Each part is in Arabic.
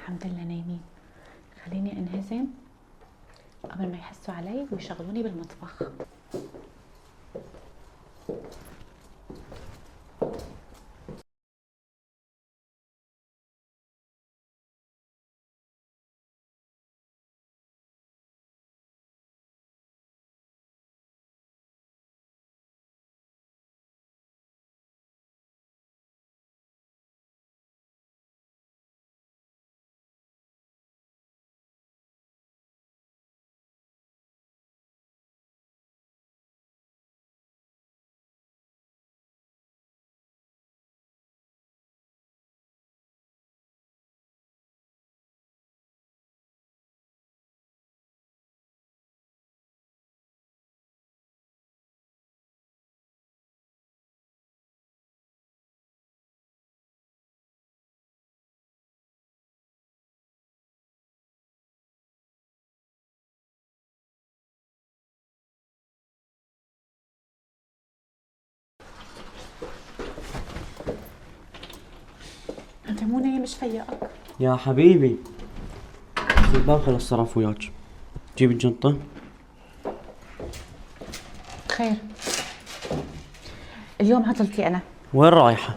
الحمد لله نايمين. خليني انهزم قبل ما يحسوا علي ويشغلوني بالمطبخ. انت مو نايم؟ مش فيقك يا حبيبي، الباب خلص صرف وياك. جيب الجنطة. خير. اليوم عطلتي انا. وين رايحة؟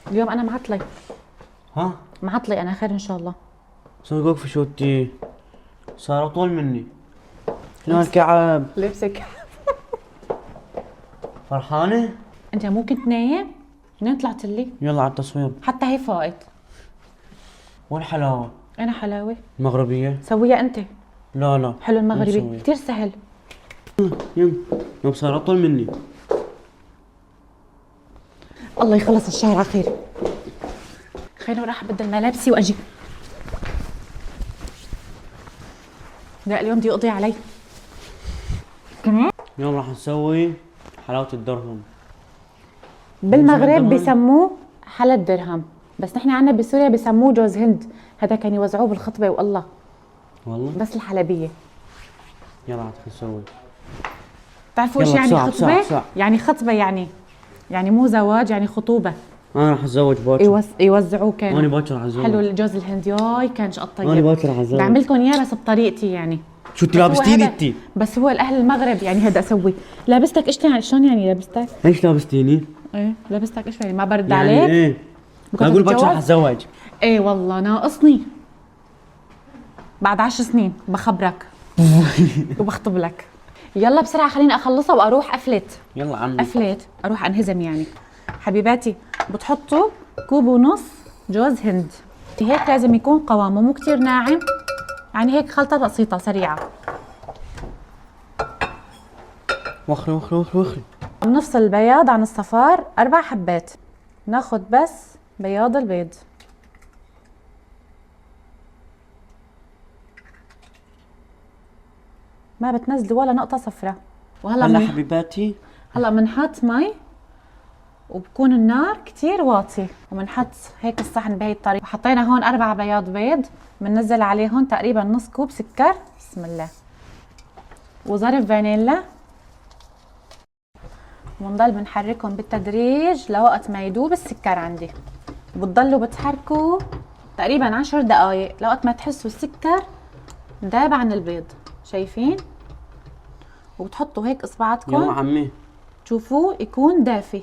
اليوم انا معطلة. ها؟ معطلة انا. خير ان شاء الله. صدقك في شوتي صار اطول مني. هنا الكعب. لبسك. فرحانة؟ انت مو كنت نايم؟ منين طلعت لي؟ يلا على التصوير. حتى هي فائت. وين حلاوة؟ انا حلاوة؟ مغربية؟ سويها انت. لا لا، حلو مو المغربي مسوية. كتير سهل. يوم صار اطول مني. الله يخلص الشهر على خير. خليني راح ابدل ملابسي واجي. لا اليوم بدي يقضي علي كمان. اليوم راح نسوي حلاوة الدرهم. بالمغرب بيسموه حلا الدرهم، بس نحن عنا بسوريا بيسموه جوز هند. هذا كان يوزعوه بالخطبة والله. والله؟ بس الحلبية. يلا عاد نسوي. بتعرفوا ايش يعني خطبة؟ يعني خطبة يعني مو زواج، يعني خطوبة. انا راح اتزوج باكر. يوزعوه كانوا. انا باكر راح اتزوج. حلو الجوز الهند. ياي كان شقط طيب. انا باكر راح اتزوج. بعمل لكم اياه بس بطريقتي يعني. شو انت لابستيني انتي؟ بس هو الاهل المغرب يعني هذا اسوي. لابستك ايش يعني؟ شلون يعني لابستك؟ ايش لابستيني؟ ايه لابستك ايش يعني؟ ما برد يعني عليك؟ ايه؟ اقول باكر راح اتزوج. ايه والله ناقصني. بعد 10 سنين بخبرك. وبخطب لك. يلا بسرعة خليني اخلصها واروح افلت. يلا عمي. افلت اروح انهزم يعني. حبيباتي بتحطوا كوب ونص جوز هند. هيك لازم يكون قوامه مو كتير ناعم، يعني هيك خلطة بسيطة سريعة. وخري وخري وخري وخري. بنفصل البياض عن الصفار 4 حبات. ناخد بس بياض البيض. ما بتنزلوا ولا نقطة صفرة. هلا حبيباتي هلا بنحط مي وبكون النار كتير واطي، وبنحط هيك الصحن بهي الطريقة. وحطينا هون 4 بياض بيض. بننزل عليهم تقريبا نص كوب سكر. بسم الله. وظرف فانيلا. ونضل بنحركهم بالتدريج لوقت ما يدوب السكر عندي. وبتضلوا بتحركوا تقريبا 10 دقايق لوقت ما تحسوا السكر داب عن البيض. شايفين؟ وبتحطوا هيك اصبعاتكم. يلا عمي. تشوفوه يكون دافي،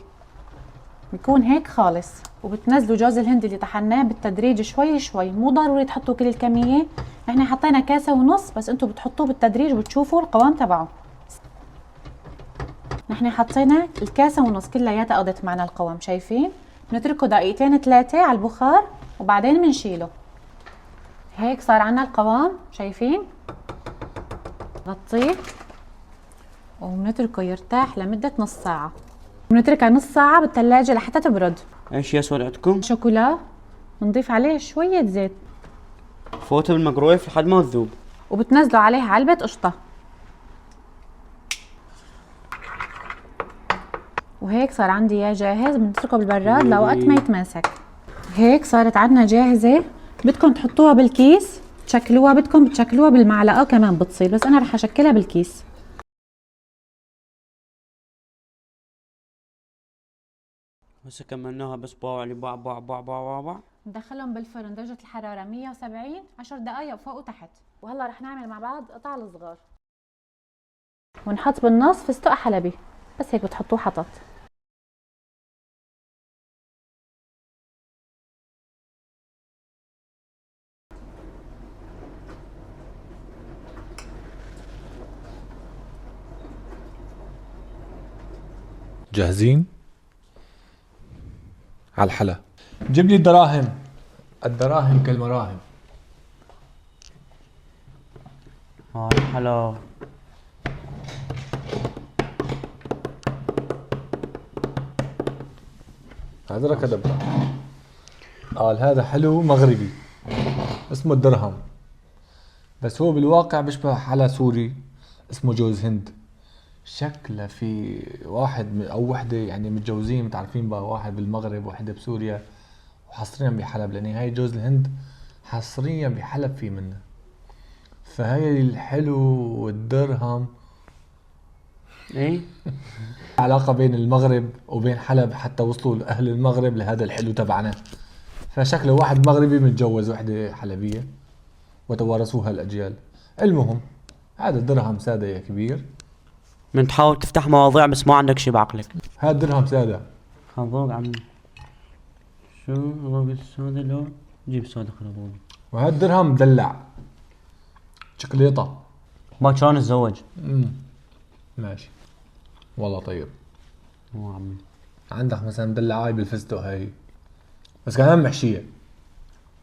بيكون هيك خالص. وبتنزلوا جوز الهند اللي طحناه بالتدريج شوي شوي. مو ضروري تحطوا كل الكمية، نحن حطينا كاسة ونص بس انتوا بتحطوه بالتدريج وبتشوفوا القوام تبعه. نحن حطينا الكاسة ونص كلياتها قضت معنا القوام. شايفين؟ بنتركه دقيقتين 3 على البخار وبعدين بنشيله. هيك صار عنا القوام. شايفين؟ غطيه وبنتركه يرتاح لمدة نص ساعة. بنتركها نص ساعة بالثلاجة لحتى تبرد. ايش يا سؤال عندكم؟ شوكولا بنضيف عليه شوية زيت. فوتها بالميكرويف لحد ما تذوب. وبتنزلوا عليها علبة قشطة. وهيك صار عندي اياه جاهز. بنتركه بالبراد لوقت ما يتماسك. هيك صارت عندنا جاهزة. بدكم تحطوها بالكيس تشكلوها، بدكم بتشكلوها بالمعلقة كمان بتصير، بس انا رح اشكلها بالكيس. هسه كملناها بس باع لي باع باع باع باع باع. ندخلهم بالفرن درجة الحرارة 170 10 دقايق فوق وتحت. وهلا رح نعمل مع بعض قطع الصغار، ونحط بالنص فستق حلبي، بس هيك بتحطوه حطط. جاهزين؟ على الحلا. جيب لي الدراهم، الدراهم كالمراهم. هاي حلا. هذا ركض قال هذا حلو مغربي اسمه الدرهم، بس هو بالواقع بيشبه حلا سوري اسمه جوز هند. شكله في واحد او وحده يعني متجوزين متعرفين بقى، واحد بالمغرب وحده بسوريا وحصريا بحلب، لان هاي جوز الهند حصريا بحلب في منه. فهي الحلو والدرهم ايه علاقة بين المغرب وبين حلب، حتى وصلوا أهل المغرب لهذا الحلو تبعنا. فشكله واحد مغربي متجوز وحدة حلبية وتوارثوها الأجيال. المهم هذا الدرهم سادة يا كبير. من تحاول تفتح مواضيع بس ما عندك شي بعقلك. هذا الدرهم سادة. خذوق عمي. شو ذوق السودا لو جيب سودا خذوق. وهذا الدرهم مدلع شوكولاتة. ما شلون تزوج؟ ماشي والله طيب. مو عمي. عندك مثلا مدلعاي بالفستق هاي، بس كمان محشية،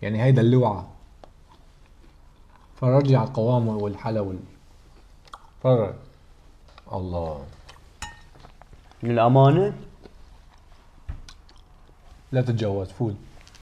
يعني هاي دلوعة. فرجي على القوام والحلا فرج. الله. للأمانة لا تتجوز فول.